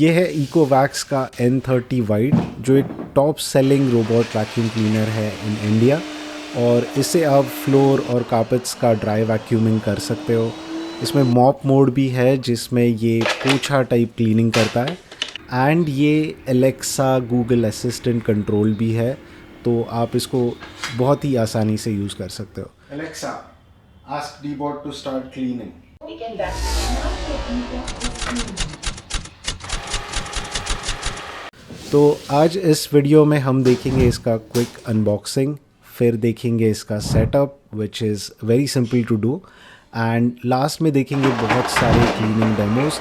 ये है इकोवैक्स का N30 वाइड, जो एक top selling robot vacuum cleaner है इन इंडिया। और इससे आप फ्लोर और कार्पेट्स का ड्राई वैक्यूमिंग कर सकते हो। इसमें मॉप मोड भी है जिसमें ये पोछा टाइप क्लीनिंग करता है, एंड ये एलेक्सा गूगल असिस्टेंट कंट्रोल भी है, तो आप इसको बहुत ही आसानी से यूज़ कर सकते हो। Alexa, ask Deebot to start cleaning. तो आज इस वीडियो में हम देखेंगे इसका क्विक अनबॉक्सिंग, फिर देखेंगे इसका setup which is very simple to do, and last में देखेंगे बहुत सारे क्लीनिंग डेमोज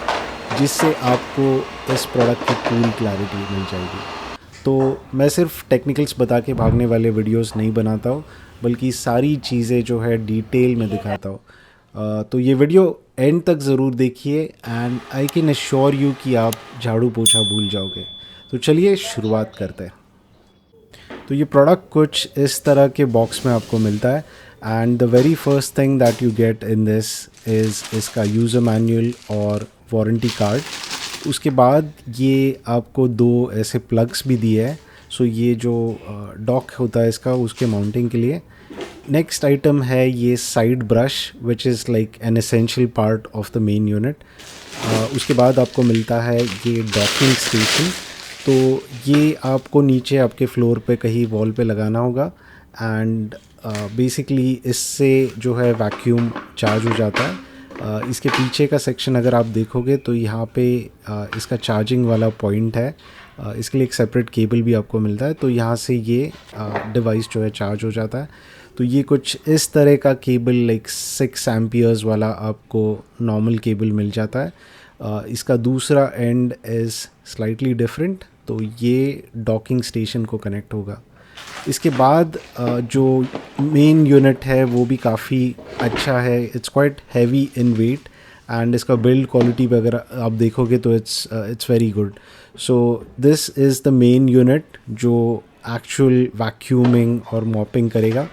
जिससे आपको इस प्रोडक्ट की पूरी क्लैरिटी मिल जाएगी। तो मैं सिर्फ टेक्निकल्स बता के भागने वाले वीडियोस नहीं बनाता हूँ, बल्कि सारी चीज़ें जो है डिटेल में दिखाता हूँ। तो ये वीडियो एंड तक ज़रूर देखिए, and I can assure you कि आप झाड़ू पोछा भूल जाओगे। तो चलिए शुरुआत करते हैं। तो ये प्रोडक्ट कुछ इस तरह के बॉक्स में आपको मिलता है, and the very first thing that you get in this is इसका यूज़र मैनुअल और वारंटी कार्ड। उसके बाद ये आपको दो ऐसे प्लग्स भी दिए हैं, सो ये जो डॉक होता है इसका, उसके माउंटिंग के लिए। नेक्स्ट आइटम है ये side brush which is like an essential part of the main unit. उसके बाद आपको मिलता है ये डॉकिंग स्टेशन। तो ये आपको नीचे आपके फ्लोर पे कहीं वॉल पे लगाना होगा, एंड बेसिकली इससे जो है वैक्यूम चार्ज हो जाता है। इसके पीछे का सेक्शन अगर आप देखोगे तो यहाँ पे इसका चार्जिंग वाला पॉइंट है। इसके लिए एक सेपरेट केबल भी आपको मिलता है, तो यहाँ से ये डिवाइस जो है चार्ज हो जाता है। तो ये कुछ इस तरह का केबल लाइक 6 एम्पियर्स वाला आपको नॉर्मल केबल मिल जाता है। इसका दूसरा एंड इज़ स्लाइटली डिफरेंट, तो ये डॉकिंग स्टेशन को कनेक्ट होगा। इसके बाद जो मेन यूनिट है वो भी काफ़ी अच्छा है। It's quite heavy in weight, and इसका बिल्ड क्वालिटी वगैरह आप देखोगे तो it's very good. So this is the main unit जो एक्चुअल वैक्यूमिंग और मॉपिंग करेगा।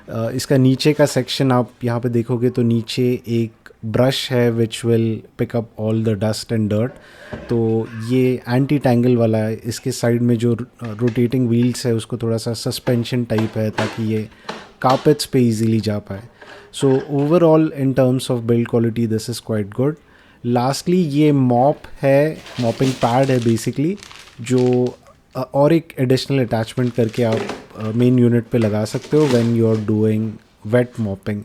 इसका नीचे का सेक्शन आप यहाँ पे देखोगे तो नीचे एक ब्रश है which will pick up all the dust and dirt. तो ये एंटी टैंगल वाला है। इसके साइड में जो रोटेटिंग व्हील्स है उसको थोड़ा सा सस्पेंशन टाइप है ताकि ये कार्पेट्स पे इजीली जा पाए। So overall in terms of build quality this is quite good. Lastly ये मॉप है, मॉपिंग पैड है बेसिकली, जो और एक एडिशनल अटैचमेंट करके आप मेन यूनिट पे लगा सकते हो when you are doing wet mopping.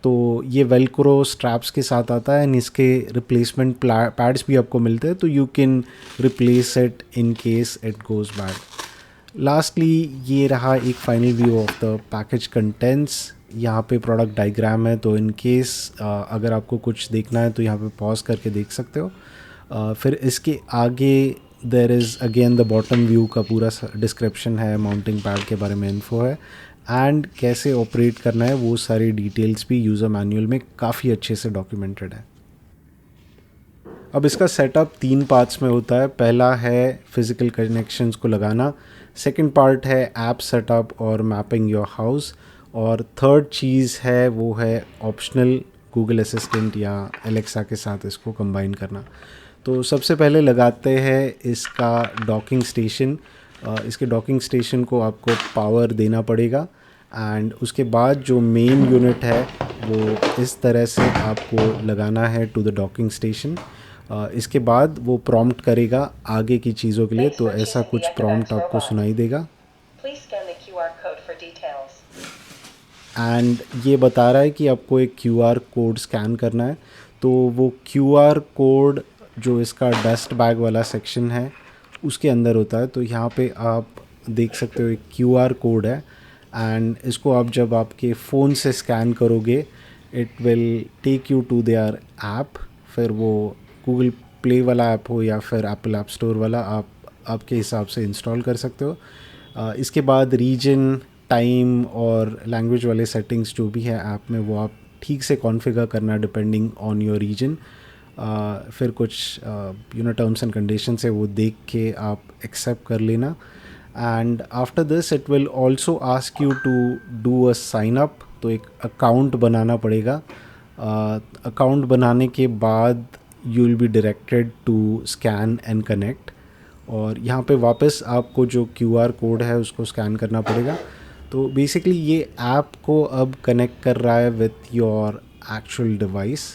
तो ये वेलक्रो स्ट्रैप्स के साथ आता है, एंड इसके रिप्लेसमेंट पैड्स भी आपको मिलते हैं, तो you can replace it in case it goes bad. Lastly ये रहा एक final view of the package contents. यहाँ पे प्रोडक्ट डायग्राम है, तो इन केस अगर आपको कुछ देखना है तो यहाँ पे पॉज करके देख सकते हो। फिर इसके आगे there is again the bottom view का पूरा डिस्क्रिप्शन है, माउंटिंग पैड के बारे में इन्फो है, एंड कैसे ऑपरेट करना है वो सारी डिटेल्स भी यूज़र मैनुअल में काफ़ी अच्छे से डॉक्यूमेंटेड है। अब इसका सेटअप 3 पार्ट्स में होता है। पहला है फिज़िकल कनेक्शंस को लगाना, सेकंड पार्ट है ऐप सेटअप और मैपिंग योर हाउस, और थर्ड चीज़ है वो है ऑप्शनल गूगल असिस्टेंट या एलेक्सा के साथ इसको कंबाइन करना। तो सबसे पहले लगाते हैं इसका डॉकिंग स्टेशन। इसके डॉकिंग स्टेशन को आपको पावर देना पड़ेगा, एंड उसके बाद जो मेन यूनिट है वो इस तरह से आपको लगाना है टू द डॉकिंग स्टेशन। इसके बाद वो प्रॉम्प्ट करेगा आगे की चीज़ों के लिए, तो ऐसा कुछ प्रॉम्प्ट आपको सुनाई देगा, एंड ये बता रहा है कि आपको एक QR कोड स्कैन करना है। तो वो QR कोड जो इसका डस्ट बैग वाला सेक्शन है उसके अंदर होता है। तो यहाँ पे आप देख सकते हो एक QR कोड है, एंड इसको आप जब आपके फ़ोन से स्कैन करोगे it will take you to their app. फिर वो गूगल प्ले वाला ऐप हो या फिर एप्पल ऐप स्टोर वाला, आप आपके हिसाब से इंस्टॉल कर सकते हो। इसके बाद रीजन, टाइम और लैंग्वेज वाले सेटिंग्स जो भी है ऐप में वो आप ठीक से कॉन्फ़िगर करना डिपेंडिंग ऑन योर रीजन। फिर कुछ टर्म्स एंड कंडीशंस है वो देख के आप एक्सेप्ट कर लेना, and after this it will also ask you to do a sign up. तो एक अकाउंट बनाना पड़ेगा। अकाउंट बनाने के बाद you will be directed to scan and connect, और यहाँ पे वापस आपको जो QR कोड है उसको स्कैन करना पड़ेगा। तो बेसिकली ये ऐप को अब कनेक्ट कर रहा है विथ योर एक्चुअल डिवाइस।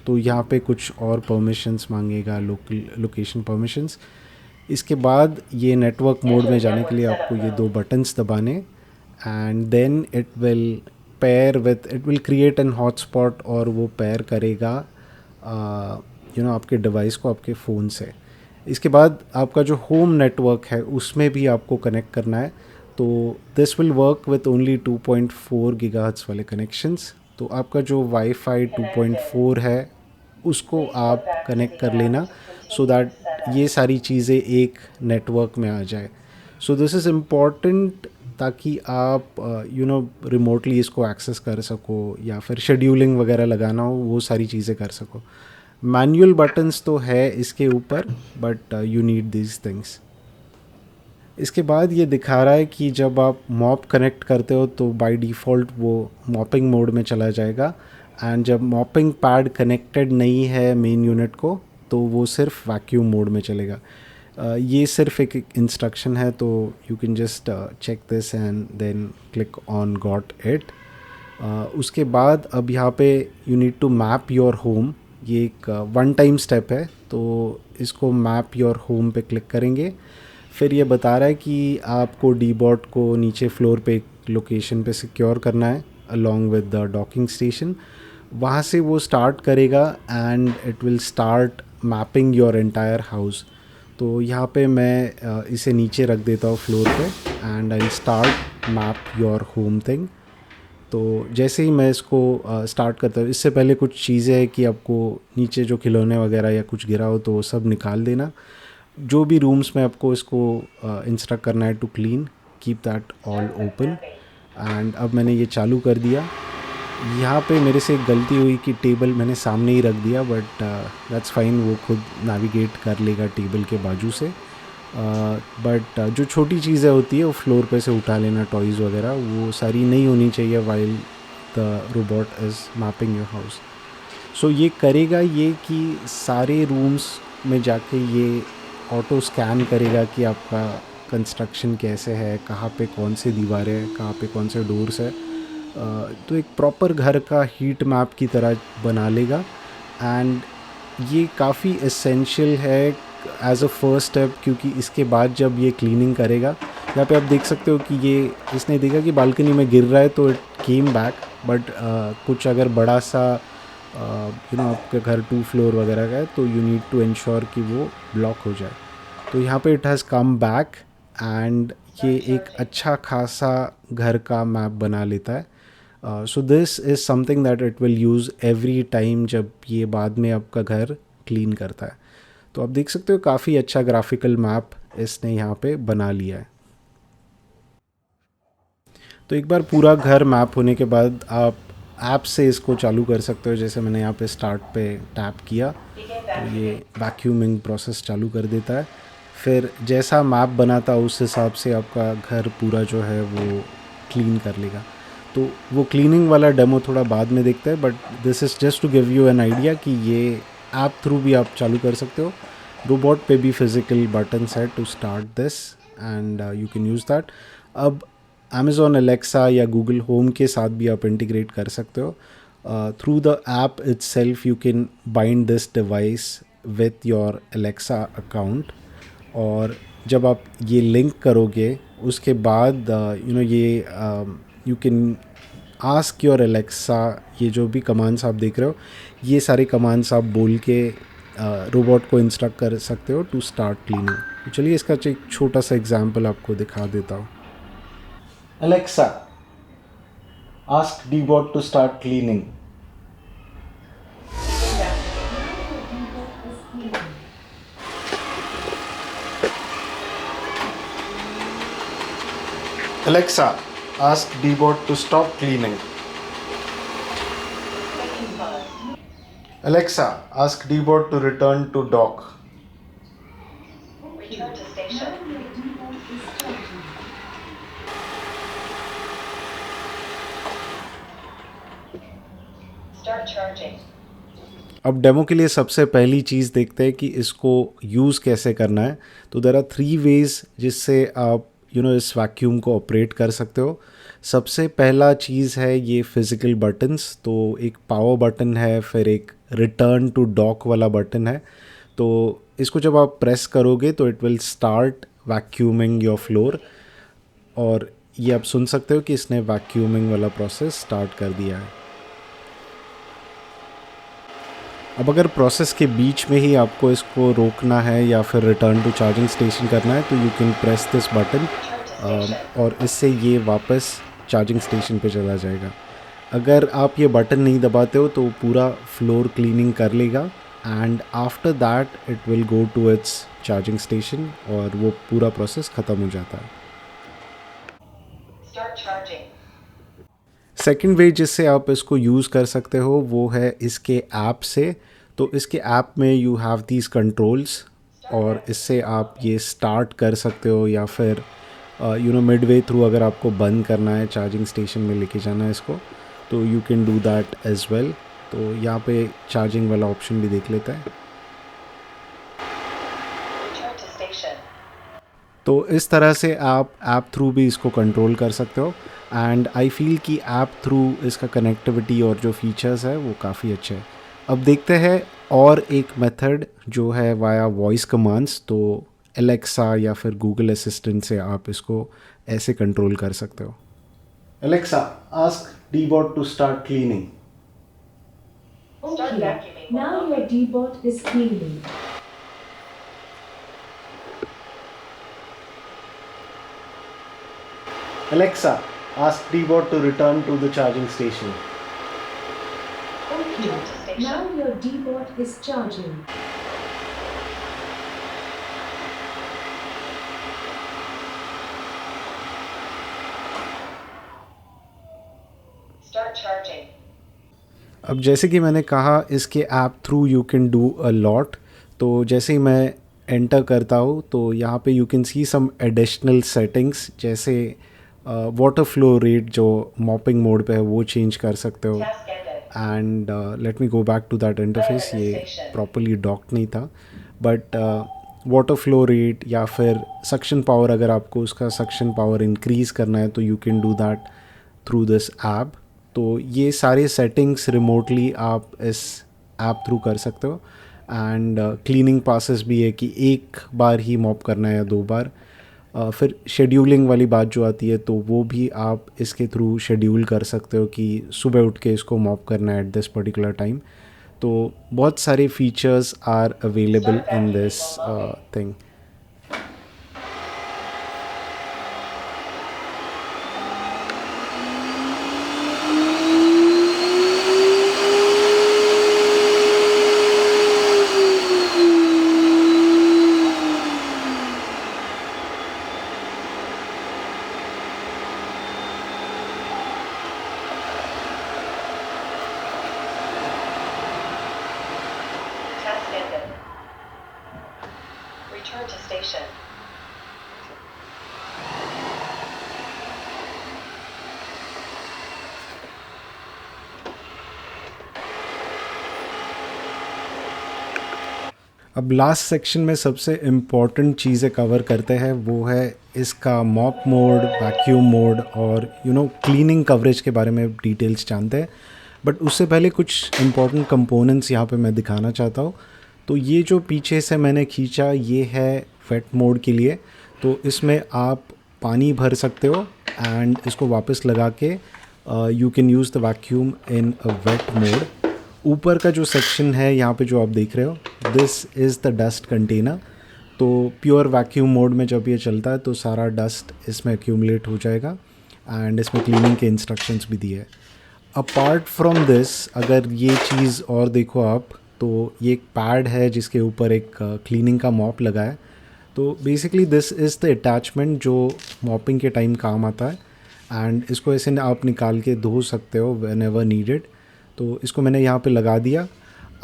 तो यहाँ पे कुछ और परमिशंस मांगेगा, लोकेशन परमिशंस। इसके बाद ये नेटवर्क मोड में जाने के लिए आपको ये 2 बटन्स दबाने, and then it will create an hotspot, और वो पेयर करेगा आपके डिवाइस को आपके फ़ोन से। इसके बाद आपका जो होम नेटवर्क है उसमें भी आपको कनेक्ट करना है। तो this will work with only 2.4 gigahertz वाले कनेक्शंस। तो आपका जो वाईफाई 2.4 है उसको आप कनेक्ट कर लेना, सो दैट ये सारी चीज़ें एक नेटवर्क में आ जाए। सो दिस इज़ इम्पॉर्टेंट, ताकि आप रिमोटली इसको एक्सेस कर सको, या फिर शेड्यूलिंग वगैरह लगाना हो वो सारी चीज़ें कर सको। मैनुअल बटन्स तो है इसके ऊपर, but you need these things. इसके बाद ये दिखा रहा है कि जब आप मॉप कनेक्ट करते हो तो बाय डिफ़ॉल्ट वो मॉपिंग मोड में चला जाएगा, एंड जब मॉपिंग पैड कनेक्टेड नहीं है मेन यूनिट को तो वो सिर्फ वैक्यूम मोड में चलेगा। ये सिर्फ एक इंस्ट्रक्शन है, तो you can just check this and then click on got it. उसके बाद अब यहाँ पे you need to map your home. ये एक वन टाइम स्टेप है, तो इसको मैप योर होम पे क्लिक करेंगे। फिर ये बता रहा है कि आपको डीबॉट को नीचे फ्लोर पे एक लोकेशन पे सिक्योर करना है along with the docking station. वहाँ से वो स्टार्ट करेगा and it will start mapping your entire house. तो यहाँ पे मैं इसे नीचे रख देता हूँ फ्लोर पे, and I start map your home thing. तो जैसे ही मैं इसको स्टार्ट करता हूँ, इससे पहले कुछ चीज़ें हैं कि आपको नीचे जो खिलौने वगैरह या कुछ गिरा हो तो वो सब निकाल देना। जो भी रूम्स में आपको इसको इंस्ट्रक्ट करना है to clean, keep that all open. And अब मैंने ये चालू कर दिया। यहाँ पे मेरे से एक गलती हुई कि टेबल मैंने सामने ही रख दिया, बट दैट्स फाइन, वो खुद नेविगेट कर लेगा टेबल के बाजू से। बट जो छोटी चीज़ें होती है वो फ्लोर पे से उठा लेना, टॉयज़ वगैरह वो सारी नहीं होनी चाहिए while the robot is mapping your house. So ये करेगा ये कि सारे रूम्स में जाके ये ऑटो स्कैन करेगा कि आपका कंस्ट्रक्शन कैसे है, कहाँ पे कौन सी दीवारें हैं, कहाँ पे कौन से डोर्स है। तो एक प्रॉपर घर का हीट मैप की तरह बना लेगा। एंड ये काफ़ी एसेंशियल है एज अ फर्स्ट स्टेप, क्योंकि इसके बाद जब ये क्लीनिंग करेगा, यहाँ पे आप देख सकते हो कि ये इसने देखा कि बालकनी में गिर रहा है तो इट केम बैक। बट कुछ अगर बड़ा सा आपके घर 2 फ्लोर वगैरह का है तो यू नीड टू इंश्योर कि वो ब्लॉक हो जाए। तो यहाँ पे it has come back, and ये एक अच्छा खासा घर का मैप बना लेता है। सो this is something that it will use every time जब ये बाद में आपका घर क्लीन करता है। तो आप देख सकते हो काफ़ी अच्छा ग्राफिकल मैप इसने यहाँ पे बना लिया है। तो एक बार पूरा घर मैप होने के बाद आप ऐप से इसको चालू कर सकते हो। जैसे मैंने यहाँ पे स्टार्ट पे टैप किया तो ये वैक्यूमिंग प्रोसेस चालू कर देता है। फिर जैसा मैप बना था उस हिसाब से आपका घर पूरा जो है वो क्लीन कर लेगा। तो वो क्लीनिंग वाला डेमो थोड़ा बाद में देखते हैं, but this is just to give you an idea कि ये ऐप थ्रू भी आप चालू कर सकते हो। रोबोट पे भी फिज़िकल बटन्स है to start this, and you can use that. अब Amazon Alexa या Google Home के साथ भी आप इंटीग्रेट कर सकते हो। Through the app itself you can bind this device with your Alexa account, और जब आप ये लिंक करोगे उसके बाद ये you can ask your Alexa, ये जो भी कमांड्स आप देख रहे हो ये सारे कमांड्स आप बोल के रोबोट को इंस्ट्रक्ट कर सकते हो टू स्टार्ट क्लीनिंग। तो चलिए इसका एक छोटा सा एग्जांपल आपको दिखा देता हूँ। Alexa, ask Dbot to start cleaning. Alexa, ask Dbot to stop cleaning. Alexa, ask Dbot to return to dock. Return to station. Start charging. अब डेमो के लिए सबसे पहली चीज़ देखते हैं कि इसको यूज़ कैसे करना है। तो देयर आर 3 वेज़ जिससे आप इस वैक्यूम को ऑपरेट कर सकते हो। सबसे पहला चीज़ है ये फिज़िकल बटन्स। तो एक पावर बटन है, फिर एक रिटर्न टू डॉक वाला बटन है। तो इसको जब आप प्रेस करोगे तो it will start vacuuming your floor, और ये आप सुन सकते हो कि इसने वैक्यूमिंग वाला प्रोसेस स्टार्ट कर दिया है। अब अगर प्रोसेस के बीच में ही आपको इसको रोकना है या फिर रिटर्न टू चार्जिंग स्टेशन करना है तो you can press this button, और इससे ये वापस चार्जिंग स्टेशन पे चला जाएगा। अगर आप ये बटन नहीं दबाते हो तो पूरा फ्लोर क्लीनिंग कर लेगा, and after that it will go to its charging station और वो पूरा प्रोसेस ख़त्म हो जाता है। सेकेंड वे जिससे आप इसको यूज़ कर सकते हो वो है इसके ऐप से। तो इसके ऐप में यू हैव दीज कंट्रोल्स, और इससे आप ये स्टार्ट कर सकते हो या फिर मिडवे थ्रू अगर आपको बंद करना है, चार्जिंग स्टेशन में लेके जाना है इसको, तो you can do that as well. तो यहाँ पे चार्जिंग वाला ऑप्शन भी देख लेता है। तो इस तरह से आप ऐप थ्रू भी इसको कंट्रोल कर सकते हो, एंड आई फील कि ऐप थ्रू इसका कनेक्टिविटी और जो फीचर्स है वो काफ़ी अच्छे हैं। अब देखते हैं और एक मेथड जो है वाया वॉइस कमांड्स। तो एलेक्सा या फिर गूगल असिस्टेंट से आप इसको ऐसे कंट्रोल कर सकते हो। Alexa, ask Deebot to start cleaning. Okay, now your dbot is cleaning. Alexa, ask Dbot to return to the charging station. Okay, now your dbot is charging. Start charging. अब जैसे कि मैंने कहा इसके app through you can do a lot. तो जैसे ही मैं enter करता हूँ तो यहाँ पे you can see some additional settings, जैसे वाटर फ्लो रेट जो मॉपिंग मोड पे है वो चेंज कर सकते हो। Task ended. And let me go back to that interface. ये प्रॉपरली डॉक्ड नहीं था, बट वाटर फ्लो रेट या फिर सक्शन पावर, अगर आपको उसका सक्शन पावर इंक्रीज़ करना है तो you can do that through this app. तो ये सारे सेटिंग्स रिमोटली आप इस ऐप थ्रू कर सकते हो। एंड क्लीनिंग पासेस भी है कि एक बार ही मॉप करना है या 2 बार। फिर शेड्यूलिंग वाली बात जो आती है तो वो भी आप इसके थ्रू शेड्यूल कर सकते हो कि सुबह उठ के इसको मॉप करना है एट दिस पर्टिकुलर टाइम। तो बहुत सारे features are available in this thing. Task ended. Return to station. अब लास्ट सेक्शन में सबसे इम्पॉर्टेंट चीज़ें कवर करते हैं, वो है इसका मॉप मोड, वैक्यूम मोड और क्लीनिंग कवरेज के बारे में डिटेल्स जानते हैं। बट उससे पहले कुछ इम्पॉर्टेंट कंपोनेंट्स यहाँ पे मैं दिखाना चाहता हूँ। तो ये जो पीछे से मैंने खींचा ये है वेट मोड के लिए। तो इसमें आप पानी भर सकते हो एंड इसको वापस लगा के you can use the vacuum in a wet mode. ऊपर का जो सेक्शन है यहाँ पे जो आप देख रहे हो, this is the dust container. तो प्योर वैक्यूम मोड में जब ये चलता है तो सारा डस्ट इसमें एक्यूमुलेट हो जाएगा, एंड इसमें क्लीनिंग के इंस्ट्रक्शंस भी दिए हैं। अपार्ट फ्रॉम दिस, अगर ये चीज़ और देखो आप, तो ये एक पैड है जिसके ऊपर एक क्लीनिंग का मॉप लगा है। तो basically this is the attachment जो मॉपिंग के टाइम काम आता है, एंड इसको ऐसे आप निकाल के धो सकते हो व्हेन एवर नीडेड। तो इसको मैंने यहाँ पे लगा दिया।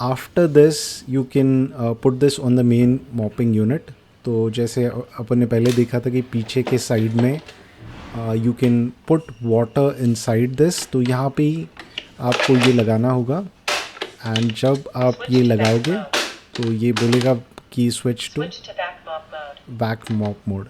After this you can put this on the main mopping unit. तो जैसे अपन ने पहले देखा था कि पीछे के साइड में you can put water inside this, तो यहाँ पे ही आपको ये लगाना होगा एंड जब आप ये लगाओगे तो ये बोलेगा कि switch to Switch to back mop mode. Back mop mode.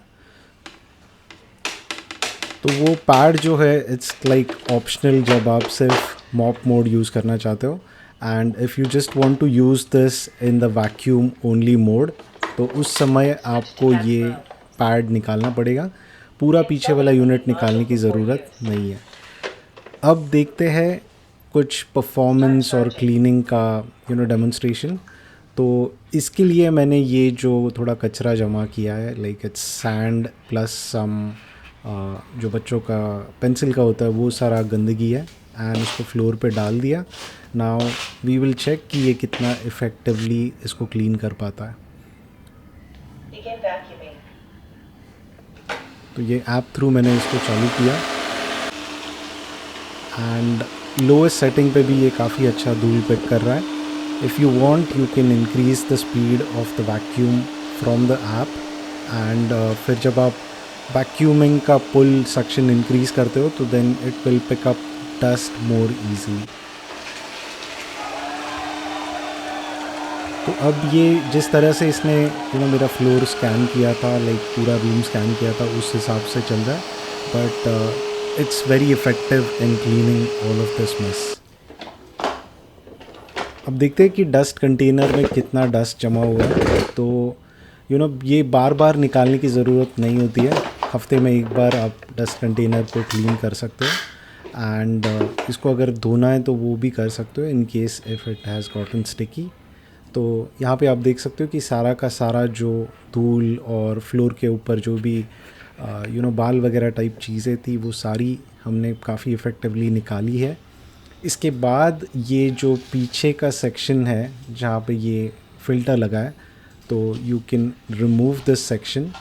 तो वो पैड जो है इट्स लाइक ऑप्शनल जब आप सिर्फ मॉप मोड यूज़ करना चाहते हो, and if you just want to use this in the vacuum only mode तो उस समय आपको ये पैड निकालना पड़ेगा, पूरा पीछे वाला यूनिट निकालने की ज़रूरत नहीं है। अब देखते हैं कुछ परफॉर्मेंस और क्लीनिंग का डेमोन्स्ट्रेशन। तो इसके लिए मैंने ये जो थोड़ा कचरा जमा किया है, लाइक इट्स सैंड प्लस सम जो बच्चों का पेंसिल का होता है वो सारा गंदगी है, एंड उसको फ्लोर पे डाल दिया। नाउ वी विल चेक कि ये कितना इफ़ेक्टिवली इसको क्लीन कर पाता है। Begin vacuuming. तो ये ऐप थ्रू मैंने इसको चालू किया, एंड लोएस्ट सेटिंग पे भी ये काफ़ी अच्छा धूल पिक कर रहा है। If you want you can increase the speed of the vacuum from the app, and फिर जब आप वैक्यूमिंग का पुल सक्शन इंक्रीज करते हो तो then it will pick up dust more easily. तो अब ये जिस तरह से इसने मेरा फ्लोर स्कैन किया था, लाइक पूरा रूम स्कैन किया था, उस हिसाब से चल रहा है, but it's very effective in cleaning all of this mess. अब देखते हैं कि डस्ट कंटेनर में कितना डस्ट जमा हुआ है। तो ये बार बार निकालने की ज़रूरत नहीं होती है, हफ्ते में एक बार आप डस्ट कंटेनर को क्लीन कर सकते हो, एंड इसको अगर धोना है तो वो भी कर सकते हो in case if it has gotten sticky. तो यहाँ पे आप देख सकते हो कि सारा का सारा जो धूल और फ्लोर के ऊपर जो भी बाल वगैरह टाइप चीज़ें थी वो सारी हमने काफ़ी इफ़ेक्टिवली निकाली है। इसके बाद ये जो पीछे का सेक्शन है जहाँ पे ये फ़िल्टर लगा है, तो you can remove this section,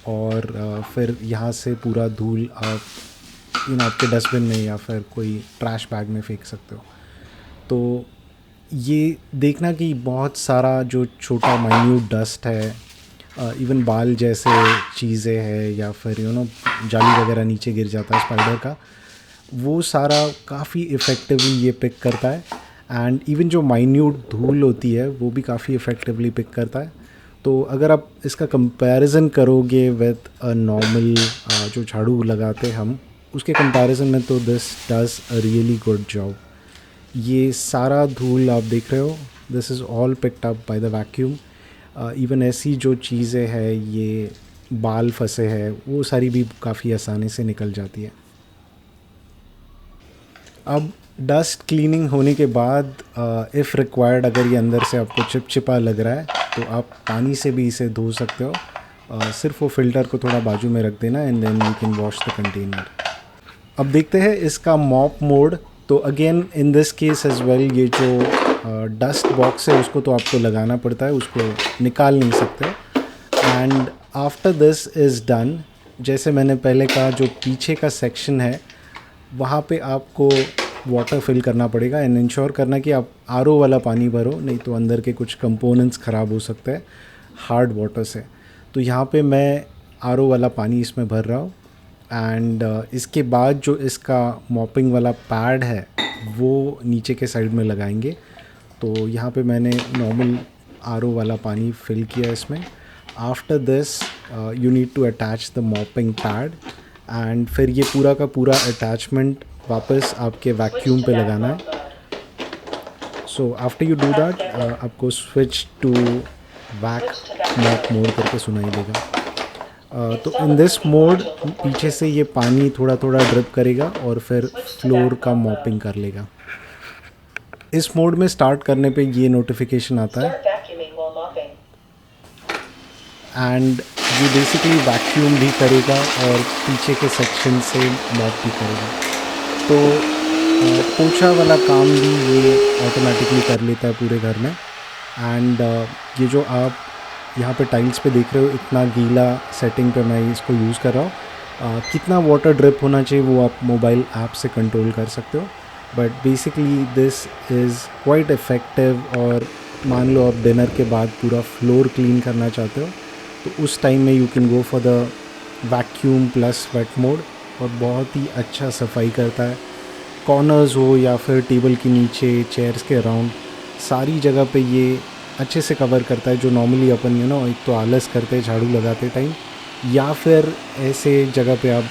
और फिर यहाँ से पूरा धूल आप आपके डस्टबिन में या फिर कोई ट्रैश बैग में फेंक सकते हो। तो ये देखना कि बहुत सारा जो छोटा माइन्यूट डस्ट है, इवन बाल जैसे चीज़ें हैं या फिर जाली वगैरह नीचे गिर जाता है स्पाइडर का, वो सारा काफ़ी इफ़ेक्टिवली ये पिक करता है, एंड इवन जो माइन्यूट धूल होती है वो भी काफ़ी इफ़ेक्टिवली पिक करता है। तो अगर आप इसका कंपैरिजन करोगे विद अ नॉर्मल जो झाड़ू लगाते हम, उसके कंपैरिजन में तो this does a really good job. ये सारा धूल आप देख रहे हो, this is all picked up by the vacuum. Even ऐसी जो चीज़ें हैं, ये बाल फंसे हैं, वो सारी भी काफ़ी आसानी से निकल जाती है। अब डस्ट क्लीनिंग होने के बाद इफ़ रिक्वायर्ड अगर ये अंदर से आपको चिपचिपा लग रहा है तो आप पानी से भी इसे धो सकते हो। सिर्फ वो फ़िल्टर को थोड़ा बाजू में रख देना, and then you can wash the container. अब देखते हैं इसका मॉप मोड। तो again in this case as well, ये जो डस्ट बॉक्स है उसको तो आपको लगाना पड़ता है, उसको निकाल नहीं सकते। And after this is done, जैसे मैंने पहले कहा, जो पीछे का सेक्शन है वहाँ पे आपको वाटर फिल करना पड़ेगा, एंड इंश्योर करना कि आप आरओ वाला पानी भरो, नहीं तो अंदर के कुछ कंपोनेंट्स ख़राब हो सकते हैं हार्ड वाटर से। तो यहाँ पे मैं आरओ वाला पानी इसमें भर रहा हूँ, एंड इसके बाद जो इसका मॉपिंग वाला पैड है वो नीचे के साइड में लगाएंगे। तो यहाँ पे मैंने नॉर्मल आरओ वाला पानी फिल किया इसमें। After this you need to attach the mopping pad, and फिर ये पूरा का पूरा अटैचमेंट वापस आपके वैक्यूम पे लगाना है। So after you do that आपको स्विच टू वैक मॉप मोड करके सुनाई देगा। तो इन दिस मोड पीछे से ये पानी थोड़ा थोड़ा ड्रिप करेगा और फिर फ्लोर का मॉपिंग कर लेगा। इस मोड में स्टार्ट करने पे ये नोटिफिकेशन आता है, Start vacuuming while mopping. And ये बेसिकली वैक्यूम भी करेगा और पीछे के सेक्शन से मॉप भी करेगा। तो पोछा वाला काम भी ये ऑटोमेटिकली कर लेता है पूरे घर में। एंड ये जो आप यहाँ पे टाइल्स पे देख रहे हो, इतना गीला सेटिंग पे मैं इसको यूज़ कर रहा हूँ। कितना वाटर ड्रिप होना चाहिए वो आप मोबाइल ऐप से कंट्रोल कर सकते हो, but basically this is quite effective. और मान लो आप डिनर के बाद पूरा फ्लोर क्लीन करना चाहते हो तो उस टाइम में you can go for the vacuum plus wet mode, और बहुत ही अच्छा सफाई करता है। कॉर्नर्स हो या फिर टेबल के नीचे, चेयर्स के अराउंड, सारी जगह पे ये अच्छे से कवर करता है, जो नॉर्मली अपन एक तो आलस करते हैं झाड़ू लगाते टाइम, या फिर ऐसे जगह पे आप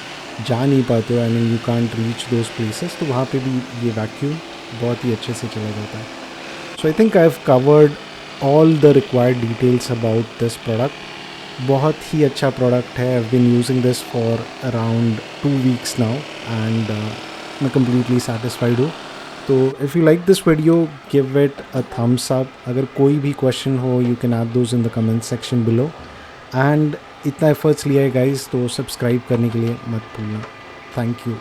जा नहीं पाते हो, I mean you can't reach those places, तो वहाँ पे भी ये वैक्यूम बहुत ही अच्छे से चला जाता है. So I think I have covered all the required details about this product. बहुत ही अच्छा प्रोडक्ट है. I have been using this for around 2 weeks now and मैं कम्प्लीटली सेटिस्फाइड हूँ. तो if you like this video give it a thumbs up. अगर कोई भी क्वेश्चन हो you can add those in the comment section below. And इतना efforts लिया है गाइस, तो सब्सक्राइब करने के लिए मत भूलना. Thank you.